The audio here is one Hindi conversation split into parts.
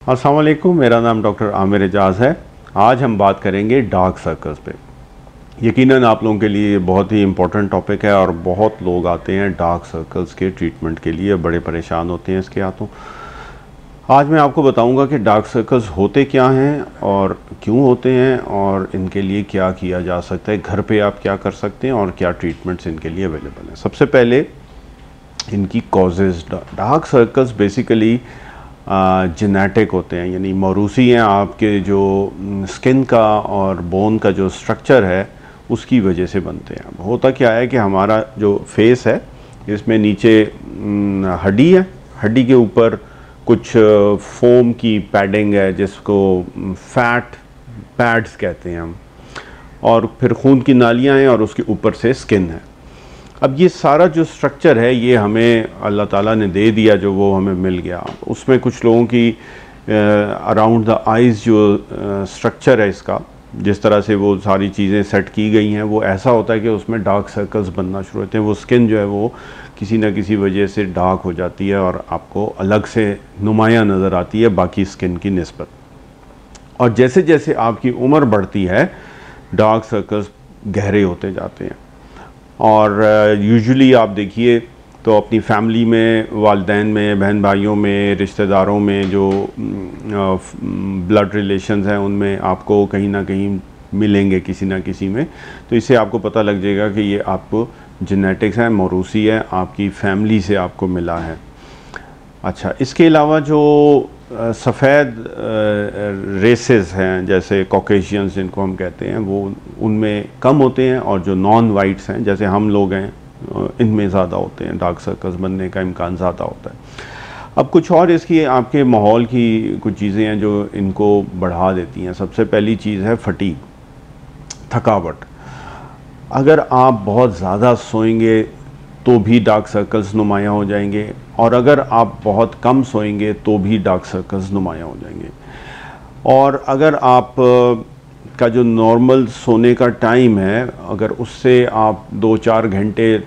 अस्सलाम वालेकुम, मेरा नाम डॉक्टर आमिर एजाज़ है। आज हम बात करेंगे डार्क सर्कल्स पे। यकीनन आप लोगों के लिए बहुत ही इम्पोर्टेंट टॉपिक है और बहुत लोग आते हैं डार्क सर्कल्स के ट्रीटमेंट के लिए, बड़े परेशान होते हैं इसके हाथों। आज मैं आपको बताऊंगा कि डार्क सर्कल्स होते क्या हैं और क्यों होते हैं और इनके लिए क्या किया जा सकता है, घर पे आप क्या कर सकते हैं और क्या ट्रीटमेंट्स इनके लिए अवेलेबल हैं। सबसे पहले इनकी causes. Dark circles basically genetic होते हैं, यानी मौरूसी हैं। आपके जो स्किन का और बोन का जो स्ट्रक्चर है उसकी वजह से बनते हैं। होता क्या है कि हमारा जो फेस है इसमें नीचे हड्डी है, हड्डी के ऊपर कुछ फोम की पैडिंग है जिसको फैट पैड्स कहते हैं हम, और फिर खून की नालियाँ हैं और उसके ऊपर से स्किन है। अब ये सारा जो स्ट्रक्चर है ये हमें अल्लाह ताला ने दे दिया, जो वो हमें मिल गया। उसमें कुछ लोगों की अराउंड द आइज़ जो स्ट्रक्चर है इसका, जिस तरह से वो सारी चीज़ें सेट की गई हैं, वो ऐसा होता है कि उसमें डार्क सर्कल्स बनना शुरू होते हैं। वो स्किन जो है वो किसी न किसी वजह से डार्क हो जाती है और आपको अलग से नुमायाँ नज़र आती है बाकी स्किन की निस्बत। और जैसे जैसे आपकी उम्र बढ़ती है डार्क सर्कल्स गहरे होते जाते हैं। और यूजुअली आप देखिए तो अपनी फैमिली में, वालिदैन में, बहन भाइयों में, रिश्तेदारों में जो ब्लड रिलेशंस हैं उनमें आपको कहीं ना कहीं मिलेंगे किसी ना किसी में। तो इससे आपको पता लग जाएगा कि ये आपको जेनेटिक्स है, मौरूसी है, आपकी फैमिली से आपको मिला है। अच्छा, इसके अलावा जो सफ़ेद रेसेस हैं जैसे कॉकेशियंस जिनको हम कहते हैं, वो उनमें कम होते हैं, और जो नॉन वाइट्स हैं जैसे हम लोग हैं इनमें ज़्यादा होते हैं, डार्क सर्कल्स बनने का इम्कान ज़्यादा होता है। अब कुछ और इसकी आपके माहौल की कुछ चीज़ें हैं जो इनको बढ़ा देती हैं। सबसे पहली चीज़ है फटीग, थकावट। अगर आप बहुत ज़्यादा सोएंगे तो भी डार्क सर्कल्स नुमायाँ हो जाएंगे, और अगर आप बहुत कम सोएंगे तो भी डार्क सर्कल्स नुमायाँ हो जाएंगे। और अगर आप का जो नॉर्मल सोने का टाइम है, अगर उससे आप 2-4 घंटे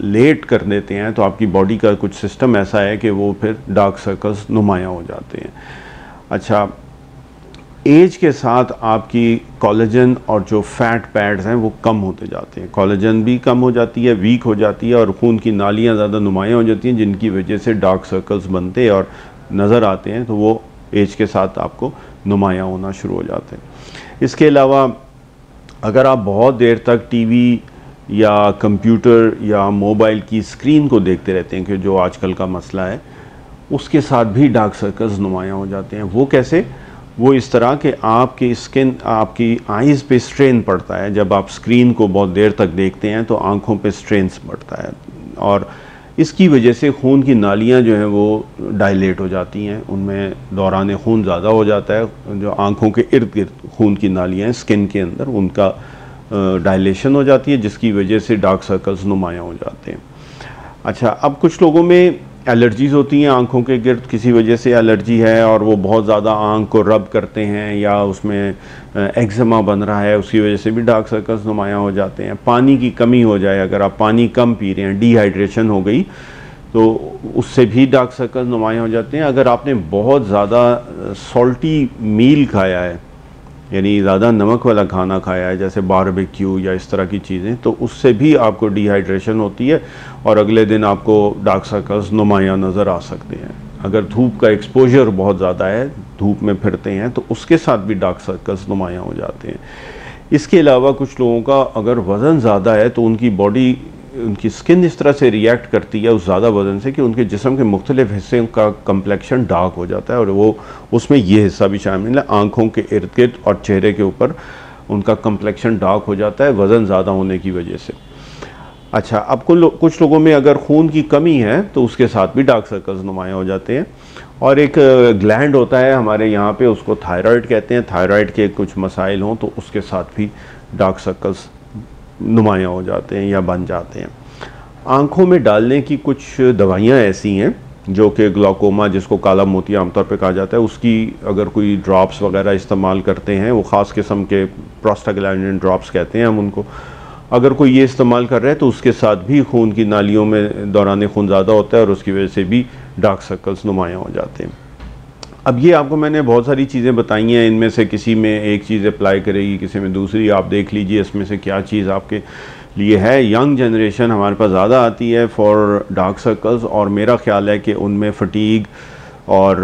लेट कर देते हैं तो आपकी बॉडी का कुछ सिस्टम ऐसा है कि वो फिर डार्क सर्कल्स नुमायाँ हो जाते हैं। अच्छा, एज के साथ आपकी कोलेजन और जो फैट पैड्स हैं वो कम होते जाते हैं, कोलेजन भी कम हो जाती है, वीक हो जाती है, और खून की नालियाँ ज़्यादा नुमायाँ हो जाती हैं, जिनकी वजह से डार्क सर्कल्स बनते और नज़र आते हैं। तो वो एज के साथ आपको नुमायाँ होना शुरू हो जाते हैं। इसके अलावा अगर आप बहुत देर तक टीवी या कंप्यूटर या मोबाइल की स्क्रीन को देखते रहते हैं, कि जो आजकल का मसला है, उसके साथ भी डार्क सर्कल्स नुमायाँ हो जाते हैं। वो कैसे? वो इस तरह कि आपकी स्किन, आपकी आइज़ पे स्ट्रेन पड़ता है। जब आप स्क्रीन को बहुत देर तक देखते हैं तो आँखों पे स्ट्रेन पड़ता है, और इसकी वजह से खून की नालियाँ जो हैं वो डायलेट हो जाती हैं, उनमें दौरान खून ज़्यादा हो जाता है। जो आँखों के इर्द गिर्द खून की नालियाँ हैं स्किन के अंदर, उनका डायलेशन हो जाती है, जिसकी वजह से डार्क सर्कल्स नुमायाँ हो जाते हैं। अच्छा, अब कुछ लोगों में एलर्जीज़ होती हैं, आँखों के गिर्द किसी वजह से एलर्जी है और वो बहुत ज़्यादा आँख को रब करते हैं, या उसमें एक्जिमा बन रहा है, उसकी वजह से भी डार्क सर्कल्स नुमायाँ हो जाते हैं। पानी की कमी हो जाए, अगर आप पानी कम पी रहे हैं, डिहाइड्रेशन हो गई, तो उससे भी डार्क सर्कल्स नुमायाँ हो जाते हैं। अगर आपने बहुत ज़्यादा सॉल्टी मील खाया है, यानी ज़्यादा नमक वाला खाना खाया है, जैसे बारबेक्यू या इस तरह की चीज़ें, तो उससे भी आपको डिहाइड्रेशन होती है और अगले दिन आपको डार्क सर्कल्स नुमायाँ नज़र आ सकते हैं। अगर धूप का एक्सपोजर बहुत ज़्यादा है, धूप में फिरते हैं, तो उसके साथ भी डार्क सर्कल्स नुमायाँ हो जाते हैं। इसके अलावा कुछ लोगों का अगर वज़न ज़्यादा है तो उनकी बॉडी, उनकी स्किन इस तरह से रिएक्ट करती है उस ज़्यादा वज़न से कि उनके जिस्म के मुख्तलिफ हिस्से का कम्प्लेक्शन डार्क हो जाता है, और वो उसमें ये हिस्सा भी शामिल है, आँखों के इर्द गिर्द और चेहरे के ऊपर उनका कम्प्लेक्शन डार्क हो जाता है वज़न ज़्यादा होने की वजह से। अच्छा, अब कुछ लोगों में अगर खून की कमी है तो उसके साथ भी डार्क सर्कल्स नुमायाँ हो जाते हैं। और एक ग्लैंड होता है हमारे यहाँ पे, उसको थायराइड कहते हैं। थायराइड के कुछ मसाइल हों तो उसके साथ भी डार्क सर्कल्स नुमायाँ हो जाते हैं या बन जाते हैं। आँखों में डालने की कुछ दवाइयाँ ऐसी हैं जो कि ग्लाकोमा, जिसको काला मोतिया आमतौर पे कहा जाता है, उसकी अगर कोई ड्रॉप्स वगैरह इस्तेमाल करते हैं, वो ख़ास किस्म के प्रोस्टाग्लैंडिन ड्रॉप्स कहते हैं हम उनको, अगर कोई ये इस्तेमाल कर रहा है तो उसके साथ भी खून की नालियों में दौरान खून ज़्यादा होता है और उसकी वजह से भी डार्क सर्कल्स नुमायाँ हो जाते हैं। अब ये आपको मैंने बहुत सारी चीज़ें बताई हैं, इनमें से किसी में एक चीज़ अप्लाई करेगी, किसी में दूसरी। आप देख लीजिए इसमें से क्या चीज़ आपके लिए है। यंग जनरेशन हमारे पास ज़्यादा आती है फॉर डार्क सर्कल्स, और मेरा ख्याल है कि उनमें फटीग और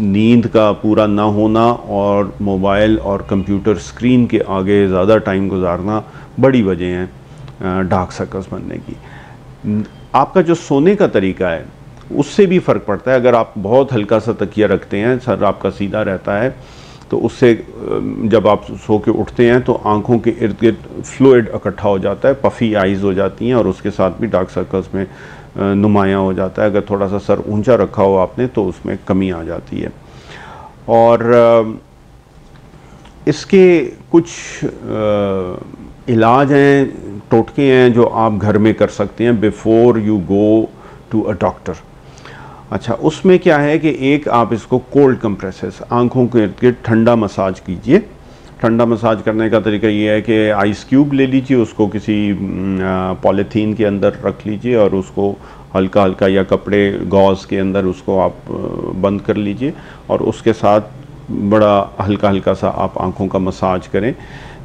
नींद का पूरा ना होना और मोबाइल और कंप्यूटर स्क्रीन के आगे ज़्यादा टाइम गुजारना बड़ी वजह हैं डार्क सर्कल्स बनने की। आपका जो सोने का तरीका है उससे भी फ़र्क पड़ता है। अगर आप बहुत हल्का सा तकिया रखते हैं, सर आपका सीधा रहता है, तो उससे जब आप सो के उठते हैं तो आंखों के इर्द गिर्द फ्लूइड इकट्ठा हो जाता है, पफ़ी आइज़ हो जाती हैं, और उसके साथ भी डार्क सर्कल्स में नुमायाँ हो जाता है। अगर थोड़ा सा सर ऊंचा रखा हो आपने तो उसमें कमी आ जाती है। और इसके कुछ इलाज हैं, टोटके हैं जो आप घर में कर सकते हैं before you go to a doctor. अच्छा, उसमें क्या है कि एक आप इसको कोल्ड कंप्रेसेस, आंखों के इर्द गिर्द ठंडा मसाज कीजिए। ठंडा मसाज करने का तरीका ये है कि आइस क्यूब ले लीजिए, उसको किसी पॉलीथीन के अंदर रख लीजिए और उसको हल्का हल्का या कपड़े गॉज़ के अंदर उसको आप बंद कर लीजिए, और उसके साथ बड़ा हल्का हल्का सा आप आंखों का मसाज करें,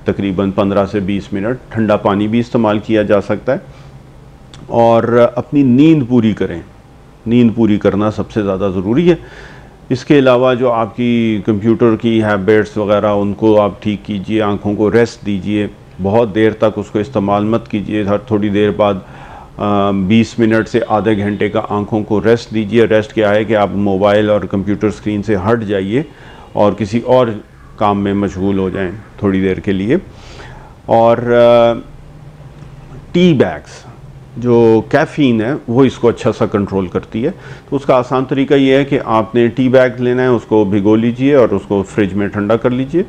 तकरीबन 15 से 20 मिनट। ठंडा पानी भी इस्तेमाल किया जा सकता है। और अपनी नींद पूरी करें, नींद पूरी करना सबसे ज़्यादा ज़रूरी है। इसके अलावा जो आपकी कंप्यूटर की हैबिट्स वगैरह उनको आप ठीक कीजिए, आँखों को रेस्ट दीजिए, बहुत देर तक उसको इस्तेमाल मत कीजिए। हर थोड़ी देर बाद 20 मिनट से आधे घंटे का आँखों को रेस्ट दीजिए। रेस्ट क्या है कि आप मोबाइल और कंप्यूटर स्क्रीन से हट जाइए और किसी और काम में मशगूल हो जाएं थोड़ी देर के लिए। और टी बैग्स, जो कैफ़ीन है वो इसको अच्छा सा कंट्रोल करती है। तो उसका आसान तरीका ये है कि आपने टी बैग लेना है, उसको भिगो लीजिए और उसको फ्रिज में ठंडा कर लीजिए।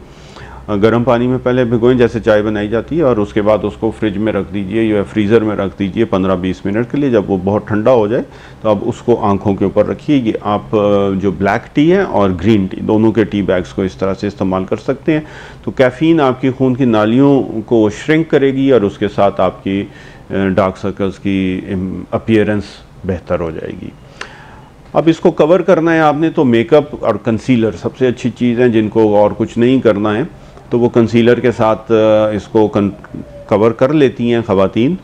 गर्म पानी में पहले भिगोएं जैसे चाय बनाई जाती है, और उसके बाद उसको फ्रिज में रख दीजिए या फ्रीज़र में रख दीजिए 15-20 मिनट के लिए। जब वो बहुत ठंडा हो जाए तो अब उसको आँखों के ऊपर रखिए। ये आप जो ब्लैक टी है और ग्रीन टी, दोनों के टी बैग्स को इस तरह से इस्तेमाल कर सकते हैं। तो कैफ़ीन आपकी खून की नालियों को श्रिंक करेगी और उसके साथ आपकी डार्क सर्कल्स की अपीयरेंस बेहतर हो जाएगी। अब इसको कवर करना है आपने, तो मेकअप और कंसीलर सबसे अच्छी चीज़ है। जिनको और कुछ नहीं करना है तो वो कंसीलर के साथ इसको कवर कर लेती हैं ख़वातीन,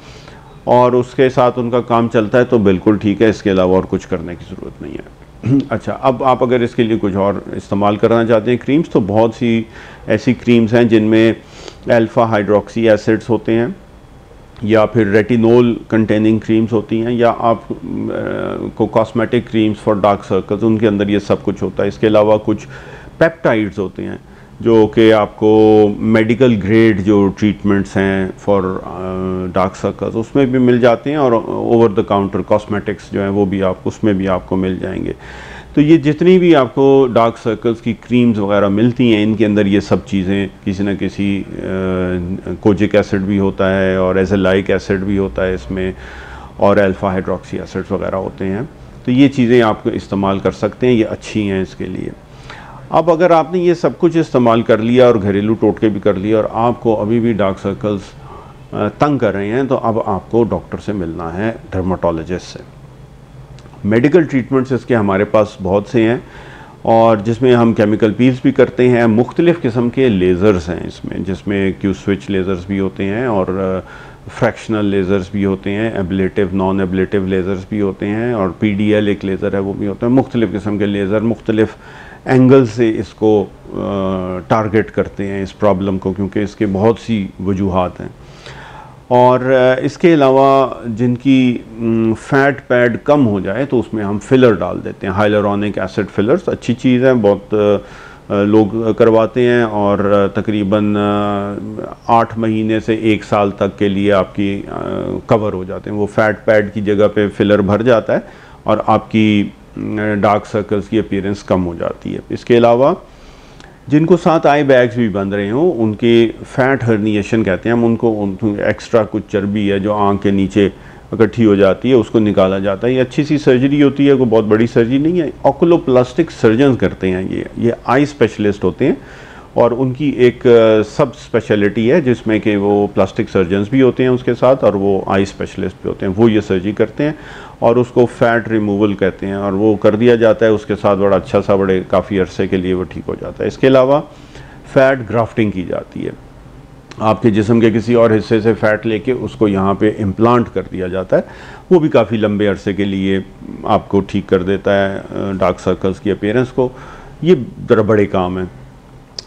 और उसके साथ उनका काम चलता है तो बिल्कुल ठीक है। इसके अलावा और कुछ करने की ज़रूरत नहीं है। अच्छा, अब आप अगर इसके लिए कुछ और इस्तेमाल करना चाहते हैं क्रीम्स, तो बहुत सी ऐसी क्रीम्स हैं जिनमें अल्फ़ा हाइड्रोक्सी एसिड्स होते हैं, या फिर रेटिनोल कंटेनिंग क्रीम्स होती हैं, या आप को cosmetic creams for dark circles, उनके अंदर ये सब कुछ होता है। इसके अलावा कुछ पेप्टाइड्स होते हैं जो कि आपको मेडिकल ग्रेड जो ट्रीटमेंट्स हैं फॉर डार्क सर्कल्स उसमें भी मिल जाते हैं, और ओवर द काउंटर कॉस्मेटिक्स जो हैं वो भी आप उसमें भी आपको मिल जाएंगे। तो ये जितनी भी आपको डार्क सर्कल्स की क्रीम्स वगैरह मिलती हैं, इनके अंदर ये सब चीज़ें किसी न किसी कोजिक एसिड भी होता है और एज़ेलाइक एसिड भी होता है इसमें, और अल्फ़ा हाइड्रोक्सी एसिड्स वगैरह होते हैं। तो ये चीज़ें आप इस्तेमाल कर सकते हैं, ये अच्छी हैं इसके लिए। अब अगर आपने ये सब कुछ इस्तेमाल कर लिया और घरेलू टोटके भी कर लिए और आपको अभी भी डार्क सर्कल्स तंग कर रहे हैं, तो अब आपको डॉक्टर से मिलना है, डर्माटोलॉजिस्ट से। मेडिकल ट्रीटमेंट्स इसके हमारे पास बहुत से हैं, और जिसमें हम केमिकल पील्स भी करते हैं। मुख्तलिफ़ किस्म के लेज़र्स हैं इसमें, जिसमें क्यू स्विच लेज़र्स भी होते हैं और फ्रैक्शनल लेज़र्स भी होते हैं, एब्लेटिव नॉन एब्लेटिव लेज़र्स भी होते हैं, और PDL एक लेज़र है वो भी होता है। मुख्तलिफ़ किस्म के लेज़र मुख्तलिफ़ एंगल से इसको टारगेट करते हैं इस प्रॉब्लम को, क्योंकि इसके बहुत सी वजूहात हैं। और इसके अलावा जिनकी फ़ैट पैड कम हो जाए तो उसमें हम फिलर डाल देते हैं, हाइलुरोनिक एसिड फिलर्स। अच्छी चीज़ है, बहुत लोग करवाते हैं, और तकरीबन 8 महीने से 1 साल तक के लिए आपकी कवर हो जाते हैं। वो फ़ैट पैड की जगह पे फिलर भर जाता है और आपकी डार्क सर्कल्स की अपीयरेंस कम हो जाती है। इसके अलावा जिनको साथ आई बैग्स भी बन रहे हों, उनके फ़ैट हर्निएशन कहते हैं हम उनको एक्स्ट्रा कुछ चर्बी है जो आँख के नीचे इकट्ठी हो जाती है, उसको निकाला जाता है। ये अच्छी सी सर्जरी होती है, कोई बहुत बड़ी सर्जरी नहीं है। ऑकुलोप्लास्टिक सर्जन करते हैं ये आई स्पेशलिस्ट होते हैं, और उनकी एक सब स्पेशलिटी है जिसमें कि वो प्लास्टिक सर्जन्स भी होते हैं उसके साथ, और वो आई स्पेशलिस्ट भी होते हैं, वो ये सर्जरी करते हैं। और उसको फैट रिमूवल कहते हैं, और वो कर दिया जाता है। उसके साथ बड़ा अच्छा सा बड़े काफ़ी अरसे के लिए वो ठीक हो जाता है। इसके अलावा फ़ैट ग्राफ्टिंग की जाती है, आपके जिस्म के किसी और हिस्से से फ़ैट लेके उसको यहाँ पे इम्प्लांट कर दिया जाता है। वो भी काफ़ी लंबे अरसे के लिए आपको ठीक कर देता है डार्क सर्कल्स की अपीयरेंस को। ये ज़रा बड़े काम हैं।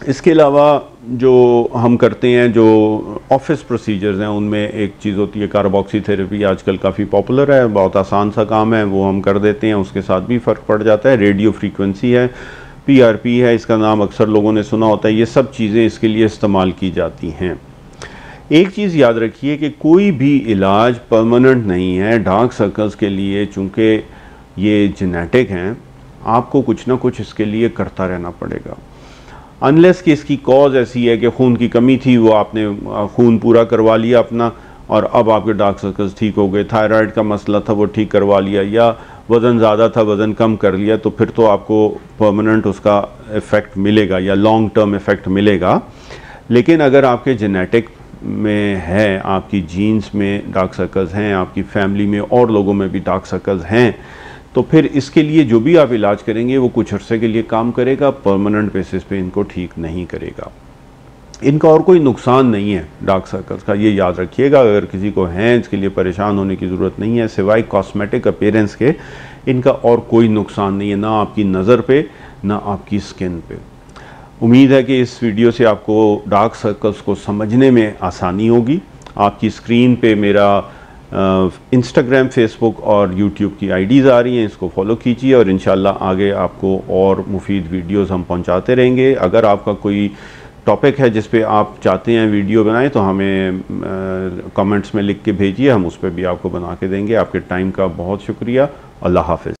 इसके अलावा जो हम करते हैं, जो ऑफिस प्रोसीजर्स हैं, उनमें एक चीज़ होती है कार्बोक्सी थेरेपी। आजकल काफ़ी पॉपुलर है, बहुत आसान सा काम है, वो हम कर देते हैं, उसके साथ भी फ़र्क पड़ जाता है। रेडियो फ्रीक्वेंसी है, PRP है, इसका नाम अक्सर लोगों ने सुना होता है। ये सब चीज़ें इसके लिए इस्तेमाल की जाती हैं। एक चीज़ याद रखिए कि कोई भी इलाज परमानेंट नहीं है डार्क सर्कल्स के लिए। चूँकि ये जेनेटिक हैं, आपको कुछ ना कुछ इसके लिए करता रहना पड़ेगा। अनलेस कि इसकी कॉज ऐसी है कि खून की कमी थी, वो आपने खून पूरा करवा लिया अपना और अब आपके डार्क सर्कल्स ठीक हो गए। थायराइड का मसला था, वो ठीक करवा लिया, या वज़न ज़्यादा था, वज़न कम कर लिया, तो फिर तो आपको परमानेंट उसका इफ़ेक्ट मिलेगा या लॉन्ग टर्म इफ़ेक्ट मिलेगा। लेकिन अगर आपके जेनेटिक में है, आपकी जीन्स में डार्क सर्कल्स हैं, आपकी फैमिली में और लोगों में भी डार्क सर्कल्स हैं, तो फिर इसके लिए जो भी आप इलाज करेंगे वो कुछ अरसे के लिए काम करेगा, परमानेंट बेसिस पे इनको ठीक नहीं करेगा। इनका और कोई नुकसान नहीं है डार्क सर्कल्स का, ये याद रखिएगा। अगर किसी को है, इसके लिए परेशान होने की ज़रूरत नहीं है। सिवाय कॉस्मेटिक अपीयरेंस के इनका और कोई नुकसान नहीं है, ना आपकी नज़र पे ना आपकी स्किन पे। उम्मीद है कि इस वीडियो से आपको डार्क सर्कल्स को समझने में आसानी होगी। आपकी स्क्रीन पे मेरा इंस्टाग्राम, फेसबुक और यूट्यूब की आईडीज़ आ रही हैं, इसको फॉलो कीजिए और इंशाल्लाह आगे आपको और मुफीद वीडियोस हम पहुंचाते रहेंगे। अगर आपका कोई टॉपिक है जिस पे आप चाहते हैं वीडियो बनाएं तो हमें कमेंट्स में लिख के भेजिए, हम उस पर भी आपको बना के देंगे। आपके टाइम का बहुत शुक्रिया। अल्लाह हाफ़िज़।